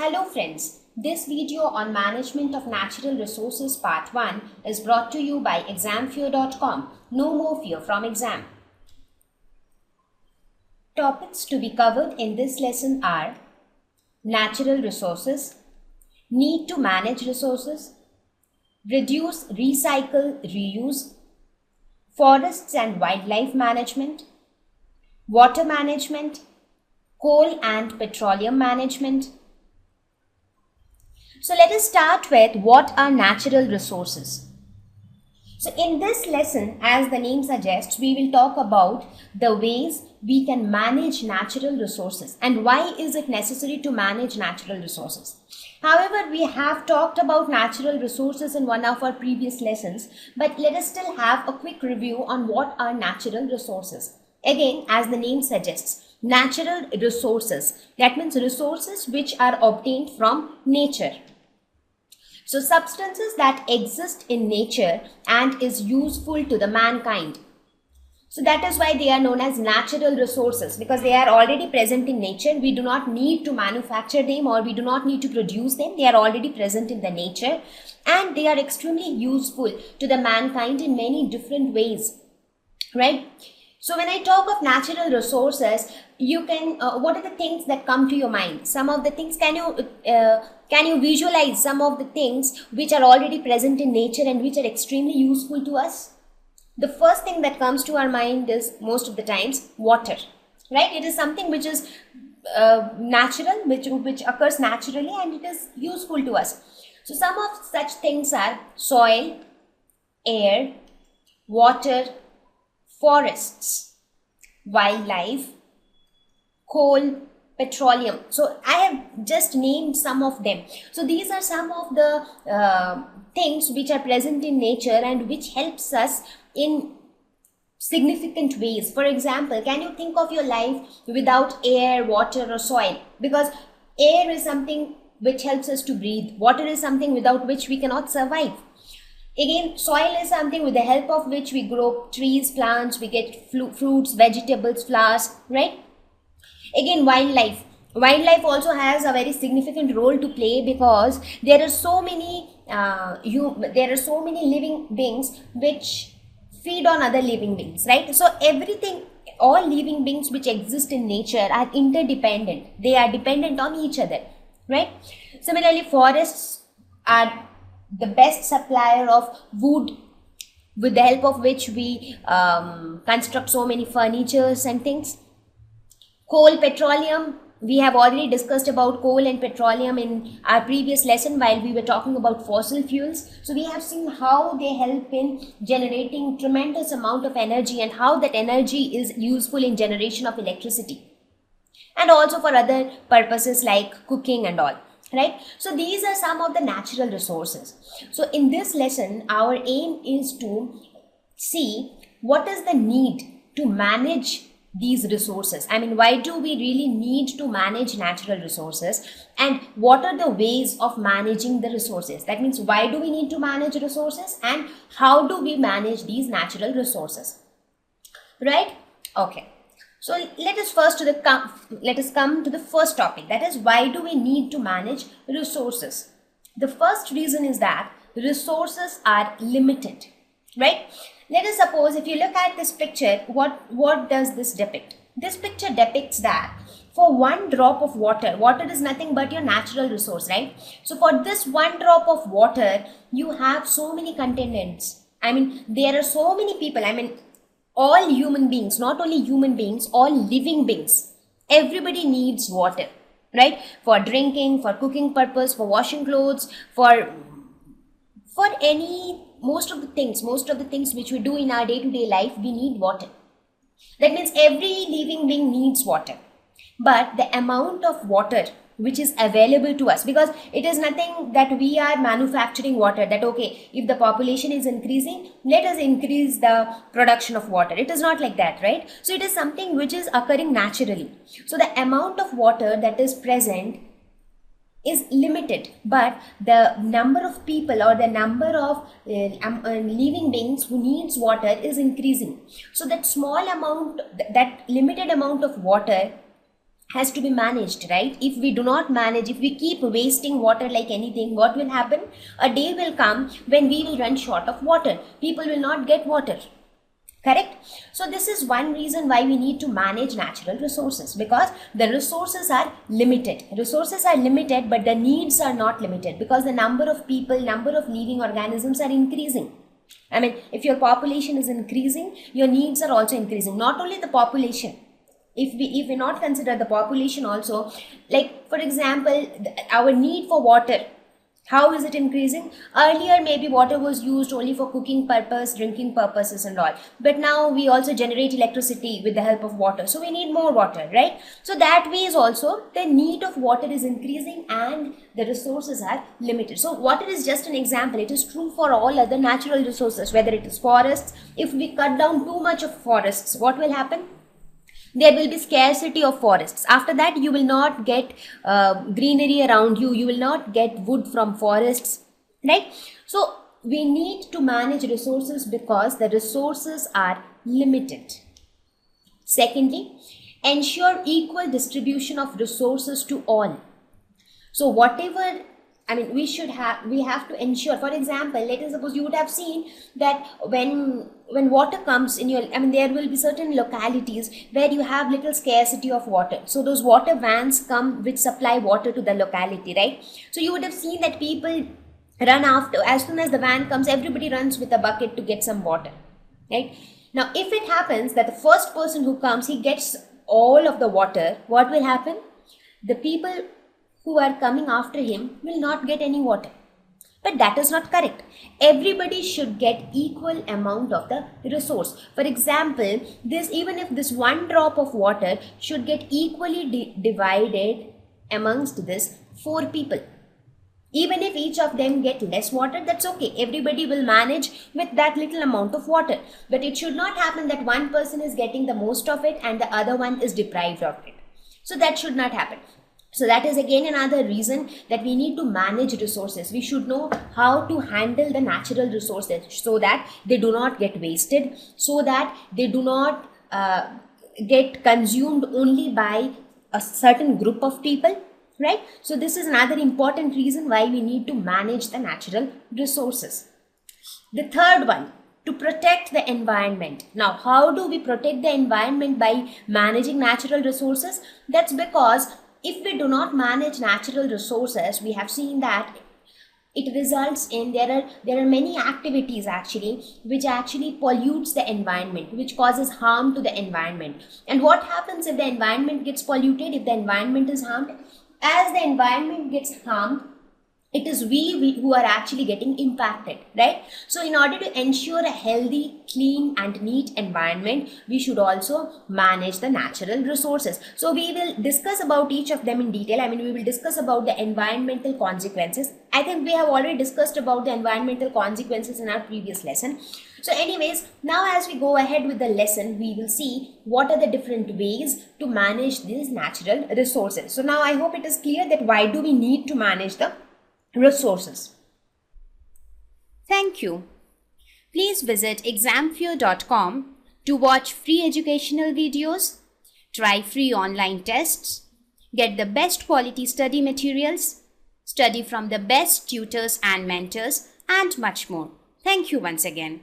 Hello friends, this video on management of natural resources part 1 is brought to you by examfear.com. No more fear from exam. Topics to be covered in this lesson are natural resources, need to manage resources, reduce, recycle, reuse, forests and wildlife management, water management, coal and petroleum management. So let us start with what are natural resources. So in this lesson, as the name suggests, we will talk about the ways we can manage natural resources and why is it necessary to manage natural resources. However, we have talked about natural resources in one of our previous lessons, but let us still have a quick review on what are natural resources. Again, as the name suggests, natural resources, that means resources which are obtained from nature. So substances that exist in nature and is useful to the mankind. So that is why they are known as natural resources, because they are already present in nature. We do not need to manufacture them or we do not need to produce them. They are already present in the nature and they are extremely useful to the mankind in many different ways, right? So when I talk of natural resources, you can, what are the things that come to your mind? Some of the things, can you visualize some of the things which are already present in nature and which are extremely useful to us? The first thing that comes to our mind is most of the times water, right? It is something which is natural, which occurs naturally and it is useful to us. So some of such things are soil, air, water, forests, wildlife, coal, petroleum. So I have just named some of them. So these are some of the things which are present in nature and which helps us in significant ways. For example, can you think of your life without air, water or soil? Because air is something which helps us to breathe. Water is something without which we cannot survive. Again, soil is something with the help of which we grow trees, plants, we get fruits, vegetables, flowers, right? Again, wildlife. Wildlife also has a very significant role to play because there are so many living beings which feed on other living beings, right? So everything, all living beings which exist in nature are interdependent. They are dependent on each other, right? Similarly, forests are the best supplier of wood with the help of which we construct so many furnitures and things. Coal, petroleum, we have already discussed about coal and petroleum in our previous lesson while we were talking about fossil fuels. So we have seen how they help in generating tremendous amount of energy and how that energy is useful in generation of electricity and also for other purposes like cooking and all. Right? So these are some of the natural resources. So in this lesson, our aim is to see what is the need to manage these resources. I mean, why do we really need to manage natural resources and what are the ways of managing the resources? That means why do we need to manage resources and how do we manage these natural resources? Right? Okay. So let us come to the first topic, that is why do we need to manage resources? The first reason is that resources are limited, right? Let us suppose if you look at this picture, what does this depict? This picture depicts that for one drop of water, water is nothing but your natural resource, right? So for this one drop of water, you have so many contaminants. I mean, there are so many people, all human beings, not only human beings, all living beings, everybody needs water, right? For drinking, for cooking purpose, for washing clothes, for most of the things which we do in our day-to-day life, we need water. That means every living being needs water, but the amount of water which is available to us, because it is nothing that we are manufacturing water, that okay, if the population is increasing, let us increase the production of water. It is not like that, right? So it is something which is occurring naturally. So the amount of water that is present is limited, but the number of people or the number of living beings who needs water is increasing. So that small amount, that limited amount of water has to be managed, right? If we do not manage, if we keep wasting water like anything, what will happen? A day will come when we will run short of water. People will not get water. Correct? So this is one reason why we need to manage natural resources, because the resources are limited. Resources are limited, but the needs are not limited, because the number of people, number of living organisms are increasing. I mean, if your population is increasing, your needs are also increasing. Not only the population. If we not consider the population also, like for example, our need for water, how is it increasing? Earlier, maybe water was used only for cooking purpose, drinking purposes and all. But now we also generate electricity with the help of water. So we need more water, right? So that way is also the need of water is increasing and the resources are limited. So water is just an example. It is true for all other natural resources, whether it is forests. If we cut down too much of forests, what will happen? There will be scarcity of forests. After that, you will not get greenery around you. You will not get wood from forests, right? So we need to manage resources because the resources are limited. Secondly, ensure equal distribution of resources to all. So whatever, I mean, we have to ensure, for example, let us suppose you would have seen that when water comes in your, I mean, there will be certain localities where you have little scarcity of water. So those water vans come which supply water to the locality, right? So you would have seen that people run after, as soon as the van comes, everybody runs with a bucket to get some water, right? Now, if it happens that the first person who comes, he gets all of the water, what will happen? The people who are coming after him will not get any water. But that is not correct. Everybody should get equal amount of the resource. For example, even if this one drop of water should get equally divided amongst this 4 people. Even if each of them get less water, that's okay. Everybody will manage with that little amount of water. But it should not happen that one person is getting the most of it and the other one is deprived of it. So that should not happen. So that is again another reason that we need to manage resources. We should know how to handle the natural resources so that they do not get wasted, so that they do not get consumed only by a certain group of people, right? So this is another important reason why we need to manage the natural resources. The third one, to protect the environment. Now, how do we protect the environment by managing natural resources? That's because if we do not manage natural resources, we have seen that it results in there are many activities actually which actually pollutes the environment, which causes harm to the environment. And what happens if the environment gets polluted, if the environment is harmed? As the environment gets harmed, it is we who are actually getting impacted, right? So in order to ensure a healthy, clean and neat environment, we should also manage the natural resources. So we will discuss about each of them in detail. I mean, we will discuss about the environmental consequences. I think we have already discussed about the environmental consequences in our previous lesson. So anyways, now as we go ahead with the lesson, we will see what are the different ways to manage these natural resources. So now I hope it is clear that why do we need to manage the resources. Thank you. Please visit examfear.com to watch free educational videos, try free online tests, get the best quality study materials, study from the best tutors and mentors, and much more. Thank you once again.